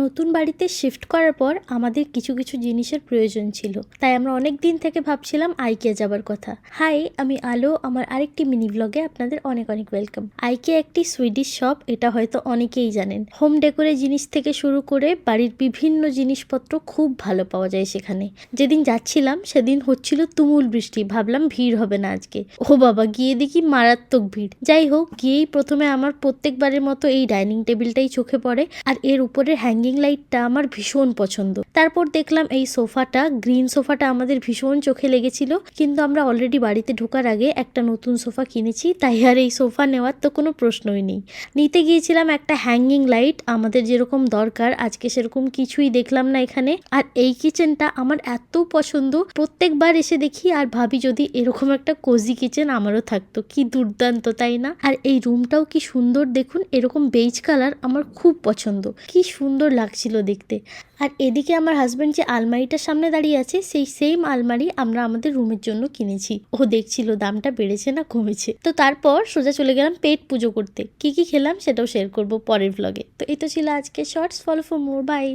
নতুন বাড়িতে শিফট করার পর আমাদের কিছু কিছু জিনিসের প্রয়োজন ছিল, তাই আমরা অনেক দিন থেকে ভাবছিলাম আইকিয়া যাবার কথা। হাই, আমি আলো। আমার আরেকটি মিনি ব্লগে আপনাদের অনেক অনেক ওয়েলকাম। আইকিয়া একটি সুইডিশ শপ, এটা হয়তো অনেকেই জানেন। হোম ডেকোরের জিনিস থেকে শুরু করে বাড়ির বিভিন্ন জিনিসপত্র খুব ভালো পাওয়া যায় সেখানে। যেদিন যাচ্ছিলাম সেদিন হচ্ছিল তুমুল বৃষ্টি, ভাবলাম ভিড় হবে না আজকে। ও বাবা, গিয়ে দেখি মারাত্মক ভিড়। যাই হোক, গিয়েই প্রথমে আমার প্রত্যেকবারের মতো এই ডাইনিং টেবিলটাই চোখে পড়ে, আর এর উপরে হ্যাঙ্গিং লাইটটা আমার ভীষণ পছন্দ। তারপর দেখলাম এই সোফাটা, গ্রিন সোফাটা আমাদের ভীষণ চোখে লেগেছিল, কিন্তু আমরা অলরেডি বাড়িতে ঢোকার আগে একটা নতুন সোফা কিনেছি, তাই আর এই সোফা নেওয়ার তো কোনো প্রশ্নই নেই। নিতে গিয়েছিলাম একটা হ্যাঙ্গিং লাইট, আমাদের যেরকম দরকার, আজকে সেরকম কিছুই দেখলাম না এখানে। আর এই কিচেনটা আমার এত পছন্দ, প্রত্যেকবার এসে দেখি আর ভাবি যদি এরকম একটা কোজি কিচেন আমারও থাকতো, কি দুর্দান্ত তাই না? আর এই রুমটাও কি সুন্দর দেখুন, এরকম বেজ কালার আমার খুব পছন্দ, কি সুন্দর লাগছিল দেখতে। আর এদিকে আমার হাজব্যান্ড যে আলমারিটার সামনে দাঁড়িয়ে আছে, সেই সেম আলমারি আমরা আমাদের রুমের জন্য কিনেছি। ও দেখছিল দামটা বেড়েছে না কমেছে। তো তারপর সোজা চলে গেলাম পেট পুজো করতে। কি কি খেলাম সেটাও শেয়ার করব পরের ব্লগে। তো এই তো ছিল আজকে shorts. Follow for more, by.